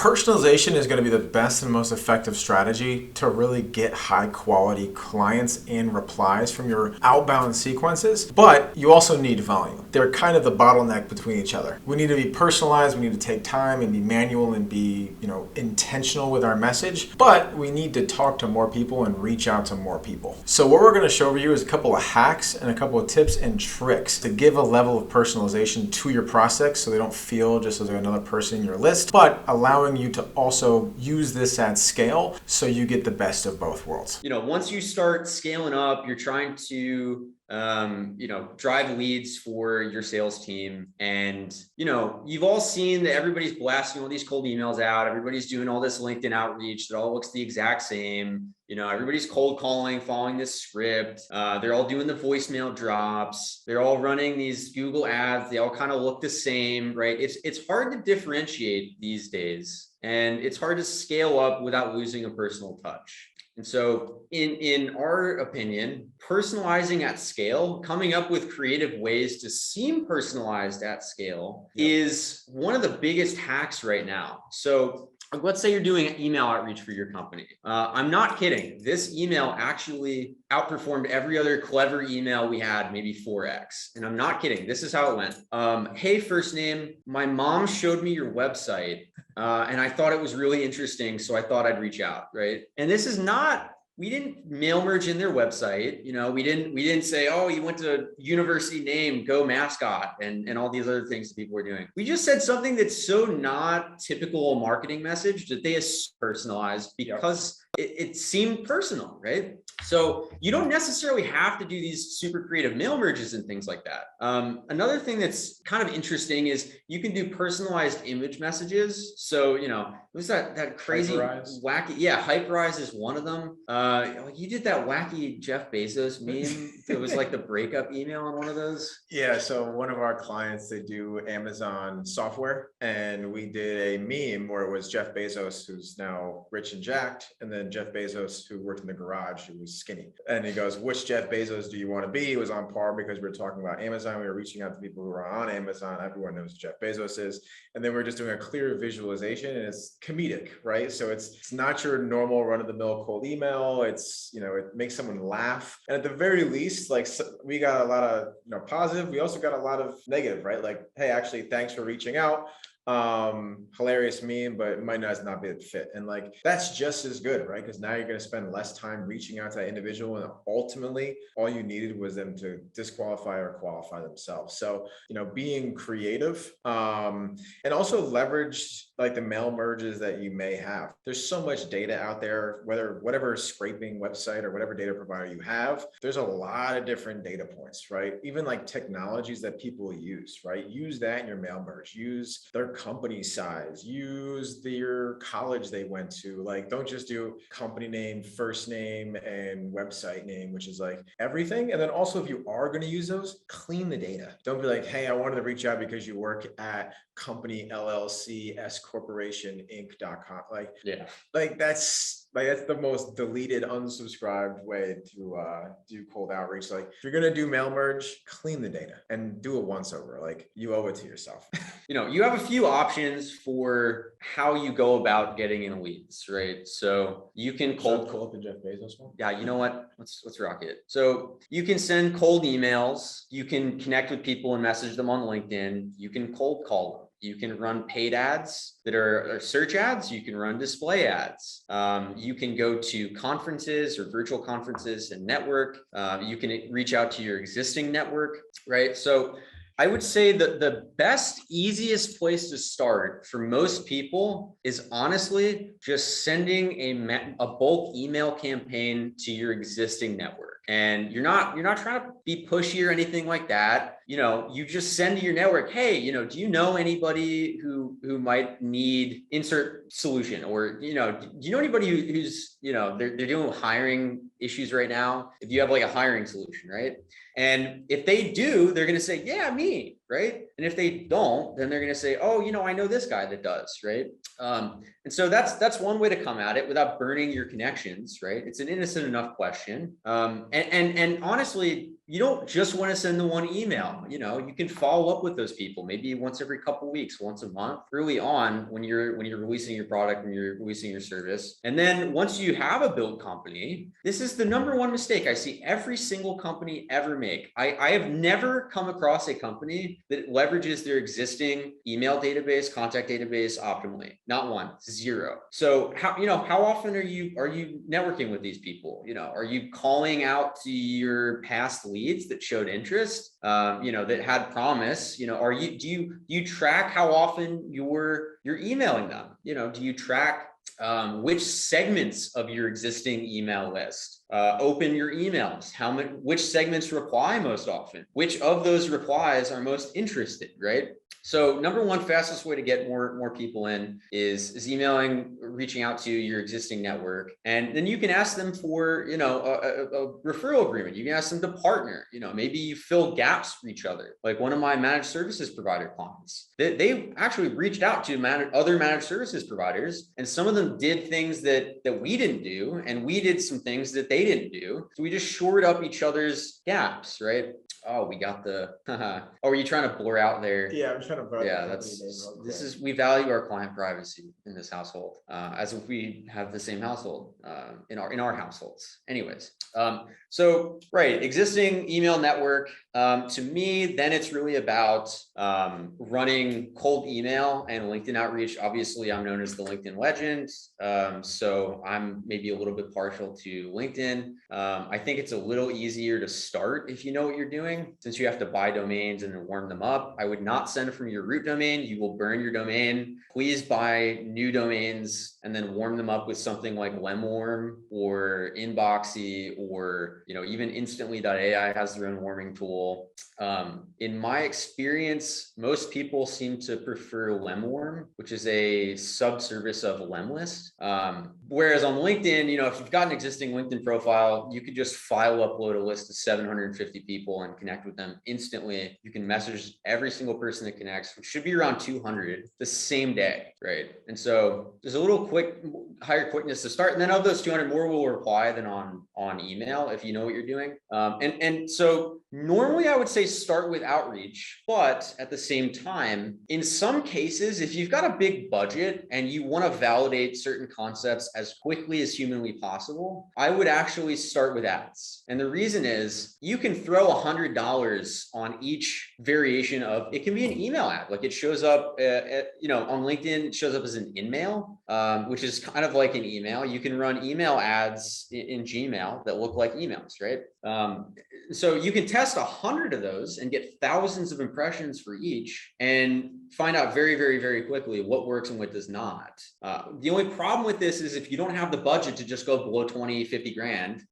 Personalization is going to be the best and most effective strategy to really get high quality clients and replies from your outbound sequences, but you also need volume. They're kind of the bottleneck between each other. We need to be personalized, we need to take time and be manual and be, intentional with our message, but we need to talk to more people and reach out to more people. So what we're going to show you is a couple of hacks and a couple of tips and tricks to give a level of personalization to your prospects so they don't feel just as another person in your list, but allowing you to also use this at scale so you get the best of both worlds. Once you start scaling up, you're trying to drive leads for your sales team. And, you've all seen that everybody's blasting all these cold emails out. Everybody's doing all this LinkedIn outreach that all looks the exact same. Everybody's cold calling, following this script. They're all doing the voicemail drops. They're all running these Google ads. They all kind of look the same, right? It's hard to differentiate these days, and it's hard to scale up without losing a personal touch. And so in our opinion, personalizing at scale, coming up with creative ways to seem personalized at scale is one of the biggest hacks right now. So let's say you're doing email outreach for your company. I'm not kidding. This email actually outperformed every other clever email we had, maybe 4x. And I'm not kidding. This is how it went. Hey, first name, my mom showed me your website. And I thought it was really interesting, so I thought I'd reach out, right? And this is not, we didn't mail merge in their website. We didn't say, oh, you went to university name, go mascot, and all these other things that people were doing. We just said something that's so not typical marketing message that they personalized because it seemed personal, right? So you don't necessarily have to do these super creative mail merges and things like that. Another thing that's kind of interesting is you can do personalized image messages. So, who's that crazy Hyperize. wacky? Yeah, Hyperize is one of them. You did that wacky Jeff Bezos meme. It was like the breakup email on one of those. Yeah, so one of our clients, they do Amazon software, and we did a meme where it was Jeff Bezos, who's now rich and jacked, and then Jeff Bezos, who worked in the garage, who was skinny. And he goes, which Jeff Bezos do you want to be? It was on par because we were talking about Amazon. We were reaching out to people who are on Amazon. Everyone knows who Jeff Bezos is. And then we're just doing a clear visualization, and it's comedic, right? So it's not your normal run-of-the-mill cold email. It's, it makes someone laugh. And at the very least, we got a lot of, positive. We also got a lot of negative, right? Like, hey, actually, thanks for reaching out. Hilarious meme, but it might not be a fit. And that's just as good, right? Because now you're going to spend less time reaching out to that individual, and ultimately all you needed was them to disqualify or qualify themselves. So, being creative, and also leverage the mail merges that you may have. There's so much data out there, whatever scraping website or whatever data provider you have, there's a lot of different data points, right? Even technologies that people use, right? Use that in your mail merge. Use their company size, use your college they went to. Don't just do company name, first name, and website name, which is everything. And then also, if you are going to use those, clean the data. Don't be hey, I wanted to reach out because you work at company LLC S Corporation Inc.com. That's the most deleted, unsubscribed way to do cold outreach. If you're gonna do mail merge, clean the data and do a once over. You owe it to yourself. You have a few options for how you go about getting in leads, right? So you can cold the Jeff Bezos one. Yeah, you know what? Let's rock it. So you can send cold emails. You can connect with people and message them on LinkedIn. You can cold call them. You can run paid ads that are search ads. You can run display ads. You can go to conferences or virtual conferences and network. You can reach out to your existing network, right? So I would say that the best, easiest place to start for most people is honestly just sending a bulk email campaign to your existing network. And you're not trying to be pushy or anything like that. You just send to your network, hey, do you know anybody who might need insert solution? Or, do you know anybody who's, they're dealing with hiring issues right now? If you have a hiring solution, right? And if they do, they're going to say, yeah, me, right? And if they don't, then they're going to say, oh, I know this guy that does, right? And so that's one way to come at it without burning your connections, right? It's an innocent enough question. And honestly, you don't just want to send the one email. now. You can follow up with those people maybe once every couple of weeks, once a month, early on when you're releasing your product, when you're releasing your service. And then once you have a built company, this is the number one mistake I see every single company ever make. I have never come across a company that leverages their existing email database, contact database optimally. Not one, zero. So how often are you networking with these people? Are you calling out to your past leads that showed interest, that had promise? Do you track how often you're emailing them? Do you track which segments of your existing email list open your emails? Which segments reply most often? Which of those replies are most interested, right? So number one, fastest way to get more people in is emailing, reaching out to your existing network. And then you can ask them for, a referral agreement. You can ask them to partner. Maybe you fill gaps for each other. Like one of my managed services provider clients, they actually reached out to other managed services providers, and some of them did things that we didn't do, and we did some things that they didn't do. So we just shored up each other's gaps, right? Oh, we got the. Oh, are you trying to blur out there? Yeah, I'm trying to blur. Yeah, we value our client privacy in this household, as if we have the same household in our households. Anyways, so right, existing email network. To me, then it's really about running cold email and LinkedIn outreach. Obviously, I'm known as the LinkedIn legend, so I'm maybe a little bit partial to LinkedIn. I think it's a little easier to start if you know what you're doing, since you have to buy domains and then warm them up. I would not send from your root domain. You will burn your domain. Please buy new domains and then warm them up with something like Lemwarm or Inboxy, or even Instantly.ai has their own warming tool. In my experience, most people seem to prefer Lemwarm, which is a subservice of Lemlist. Whereas on LinkedIn, if you've got an existing LinkedIn profile, you could just file upload a list of 750 people and connect with them instantly. You can message every single person that connects, which should be around 200 the same day, right? And so there's a little higher quickness to start. And then of those 200, more will reply than on email if you know what you're doing. And so normally I would say start with outreach, but at the same time, in some cases, if you've got a big budget and you want to validate certain concepts as quickly as humanly possible, I would actually start with ads. And the reason is you can throw $100 on each variation of, it can be an email ad. Like it shows up, on LinkedIn, it shows up as an in-mail, which is kind of like an email. You can run email ads in Gmail that look like emails, right? So you can test 100 of those and get thousands of impressions for each and find out very, very, very quickly what works and what does not. The only problem with this is if you don't have the budget to just go below 20, 50 grand,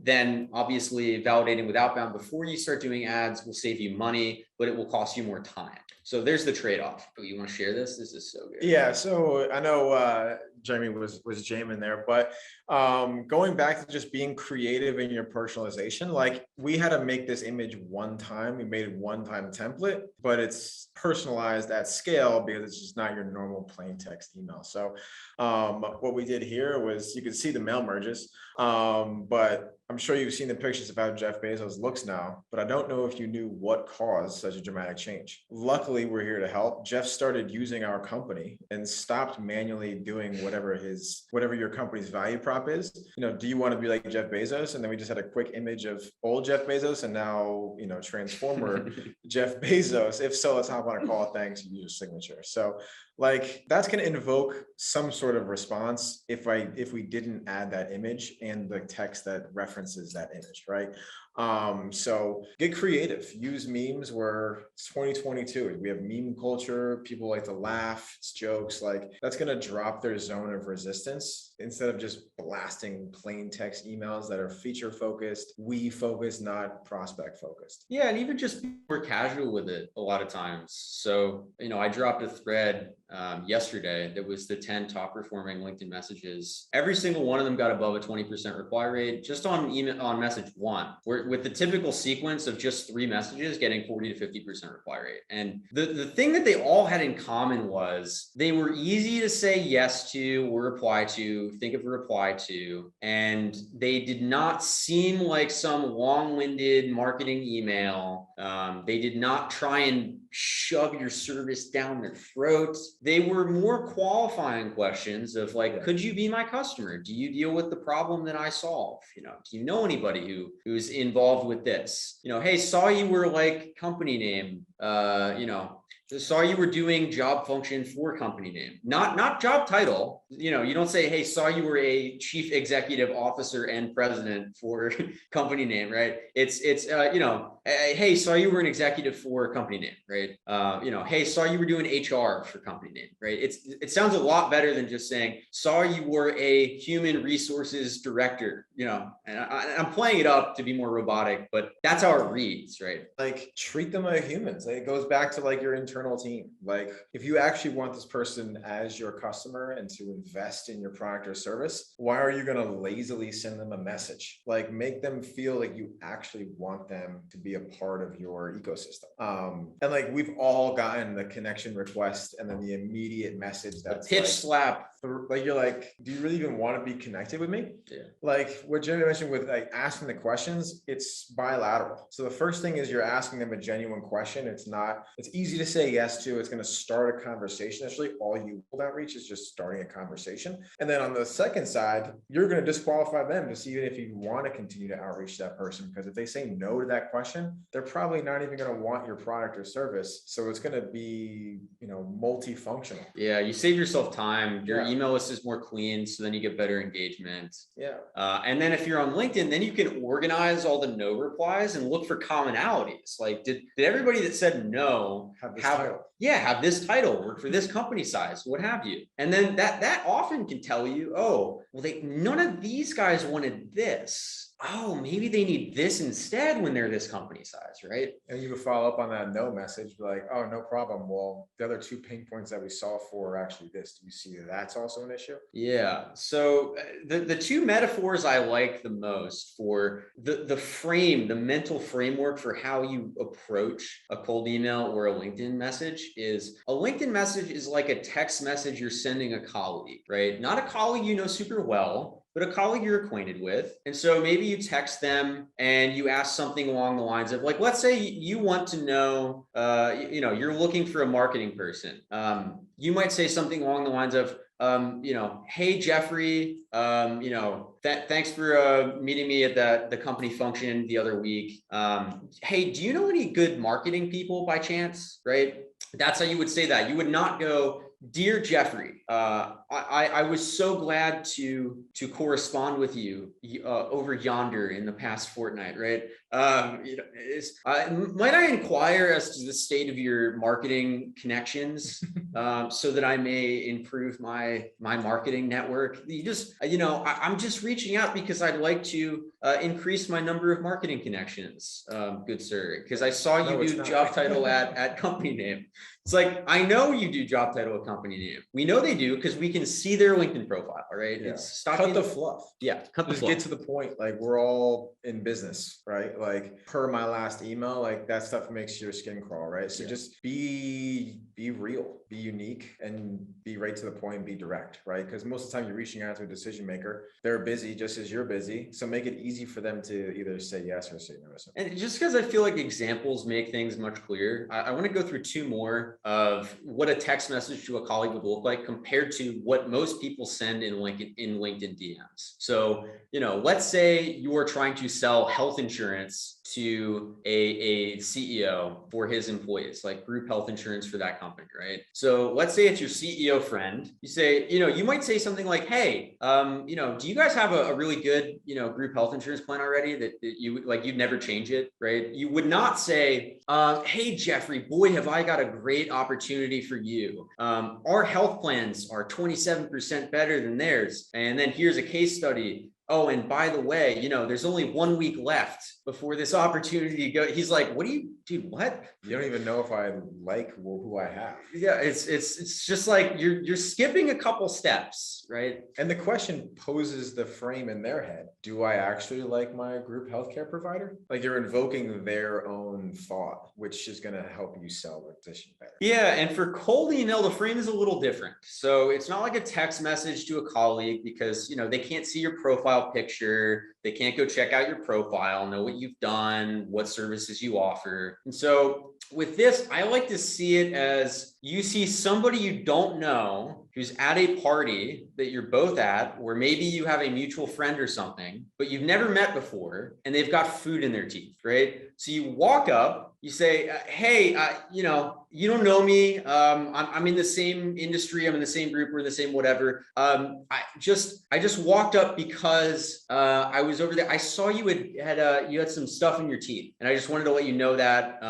then obviously validating with Outbound before you start doing ads will save you money, but it will cost you more time. So there's the trade-off. Oh, you want to share this? This is so good. Yeah, so I know Jeremy was jamming there, but going back to just being creative in your personalization, like we had to make this image one time. We made a one-time template, but it's personalized at scale because it's just not your normal plain text email. So what we did here was, you could see the mail merges, but I'm sure you've seen the pictures of how Jeff Bezos looks now, but I don't know if you knew what caused such a dramatic change. Luckily, we're here to help. Jeff started using our company and stopped manually doing whatever your company's value prop is. Do you want to be like Jeff Bezos? And then we just had a quick image of old Jeff Bezos and now, Transformer Jeff Bezos. If so, let's hop on a call. Thanks. You use your signature. So that's going to invoke some sort of response if we didn't add that image and the text that references that image, right? So get creative, use memes. It's 2022. We have meme culture. People like to laugh. It's jokes. That's going to drop their zone of resistance instead of just blasting plain text emails that are feature focused, we focused, not prospect focused. Yeah. And even just be more casual with it a lot of times. So, I dropped a thread yesterday. That was the 10 top performing LinkedIn messages. Every single one of them got above a 20% reply rate just on email, on message one, where with the typical sequence of just 3 messages getting 40 to 50% reply rate. And the thing that they all had in common was they were easy to say yes to or reply to, think of a reply to, and they did not seem like some long-winded marketing email. They did not try and shove your service down their throats. They were more qualifying questions of like, could you be my customer? Do you deal with the problem that I solve? Do you know anybody who's involved with this? Hey, saw you were like company name, saw you were doing job function for company name, not job title. You don't say, hey, saw you were a chief executive officer and president for company name, right? It's hey, saw you were an executive for company name, right? Hey, saw you were doing HR for company name, right? It sounds a lot better than just saying, saw you were a human resources director, and I'm playing it up to be more robotic, but that's how it reads, right? Like, treat them like humans. Like, it goes back to like your internal team. Like, if you actually want this person as your customer and to invest in your product or service, why are you going to lazily send them a message? Like, make them feel like you actually want them to be a part of your ecosystem. And like, we've all gotten the connection request and then the immediate message that's pitch like, slap. Like, you're like, do you really even want to be connected with me? Yeah. Like what Jenny mentioned with like asking the questions, it's bilateral. So the first thing is you're asking them a genuine question. It's easy to say yes to. It's going to start a conversation. That's really all you will outreach is just starting a conversation. And then on the second side, you're going to disqualify them to see even if you want to continue to outreach that person, because if they say no to that question, they're probably not even going to want your product or service. So it's going to be, multifunctional. Yeah. You save yourself time. Your Yeah. email list is more clean. So then you get better engagement. Yeah. And then if you're on LinkedIn, then you can organize all the no replies and look for commonalities. Like, did everybody that said no Have this title. Yeah, have this title, work for this company size, what have you. And then that often can tell you, oh, well, none of these guys wanted this. Oh, maybe they need this instead when they're this company size, right? And you would follow up on that no message, be like, oh, no problem. Well, the other 2 pain points that we saw for are actually this. Do you see that that's also an issue? Yeah. So the 2 metaphors I like the most for the mental framework for how you approach a cold email or a LinkedIn message is a LinkedIn message is like a text message you're sending a colleague, right? Not a colleague you know super well, but a colleague you're acquainted with. And so maybe you text them and you ask something along the lines of like, let's say you want to know, you're looking for a marketing person. You might say something along the lines of, hey, Jeffrey, thanks for meeting me at the company function the other week. Hey, do you know any good marketing people by chance? Right? That's how you would say that. You would not go, dear Jeffrey, I was so glad to correspond with you over yonder in the past fortnight, right? Might I inquire as to the state of your marketing connections so that I may improve my marketing network? I'm just reaching out because I'd like to increase my number of marketing connections, good sir, because I saw you do job title at company name. It's like, I know you do job title at company name. We know they do because we can see their LinkedIn profile, right? Yeah. It's stop cut the fluff. Yeah, cut the Just fluff. get to the point. Like, we're all in business, right? Like, per my last email, like that stuff makes your skin crawl, right? So just be real, be unique, and be right to the point and be direct, right? Because most of the time you're reaching out to a decision maker, they're busy just as you're busy. So make it easy for them to either say yes or say no. And just because I feel like examples make things much clearer, I want to go through 2 more of what a text message to a colleague would look like compared to what most people send in LinkedIn DMs. So, let's say you are trying to sell health insurance to a CEO for his employees, like group health insurance for that company, right? So let's say it's your CEO friend. You say, you might say something like, hey, do you guys have a really good, group health insurance plan already that you'd never change it, right? You would not say, hey, Jeffrey, boy, have I got a great opportunity for you. Our health plans are 27% better than theirs. And then here's a case study. Oh, and by the way, there's only 1 week left before this opportunity goes. He's like, what are you dude, what? You don't even know if I like who I have. Yeah, it's just like you're skipping a couple steps, right? And the question poses the frame in their head. Do I actually like my group healthcare provider? Like you're invoking their own thought, which is going to help you sell the position better. Yeah, and for cold email, the frame is a little different. So it's not like a text message to a colleague because they can't see your profile picture. They can't go check out your profile, know what you've done, what services you offer. And so with this, I like to see it as you see somebody you don't know who's at a party that you're both at, or maybe you have a mutual friend or something, but you've never met before, and they've got food in their teeth, right? So you walk up, you say, hey, you don't know me. I'm in the same industry. I'm in the same group. We're in the same whatever. I just walked up because I was over there. I saw you had some stuff in your teeth, and I just wanted to let you know that.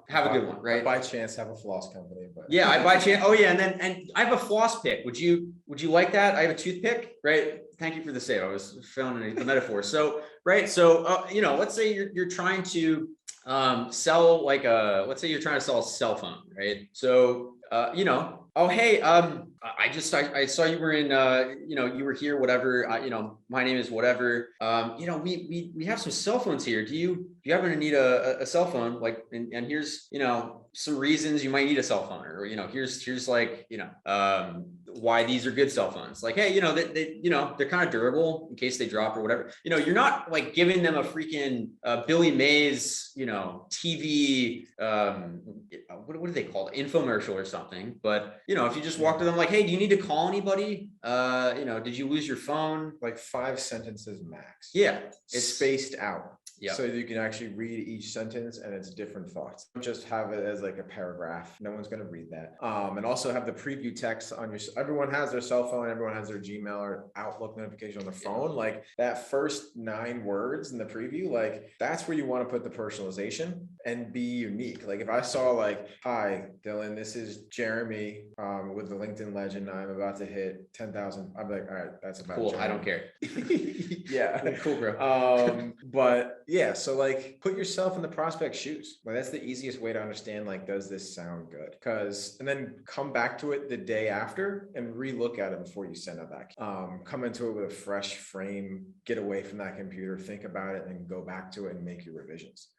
Have a good one, right? I by chance have a floss company, but yeah, I by chance. Oh yeah, and I have a floss pick. Would you like that? I have a toothpick, right? Thank you for the save. I was found the metaphor. So right, so let's say you're trying to sell let's say you're trying to sell a cell phone, right? So oh hey, I saw you were in you were here, whatever. My name is whatever. We have some cell phones here. Do you happen to need a cell phone? Like, and here's some reasons you might need a cell phone, or here's like why these are good cell phones. Like, hey, they're kind of durable in case they drop or whatever. You're not like giving them a freaking Billy Mays TV what do they call it, infomercial or something. But if you just walk to them like, hey, do you need to call anybody? Did you lose your phone? like 5 sentences max. Yeah, It's spaced out. Yeah. So you can actually read each sentence and it's different thoughts. Don't just have it as like a paragraph. No one's going to read that. And also have the preview text on your, everyone has their cell phone, everyone has their Gmail or Outlook notification on their phone. Like that first 9 words in the preview, like that's where you want to put the personalization and be unique. Like if I saw like, hi, Dylan, this is Jeremy with the LinkedIn legend. I'm about to hit 10,000. I'm like, all right, that's about cool. Jeremy. I don't care. Yeah. Cool, bro. But yeah, so like put yourself in the prospect's shoes. Like that's the easiest way to understand, like, does this sound good? And then come back to it the day after and relook at it before you send it back. Come into it with a fresh frame, get away from that computer, think about it, and go back to it and make your revisions.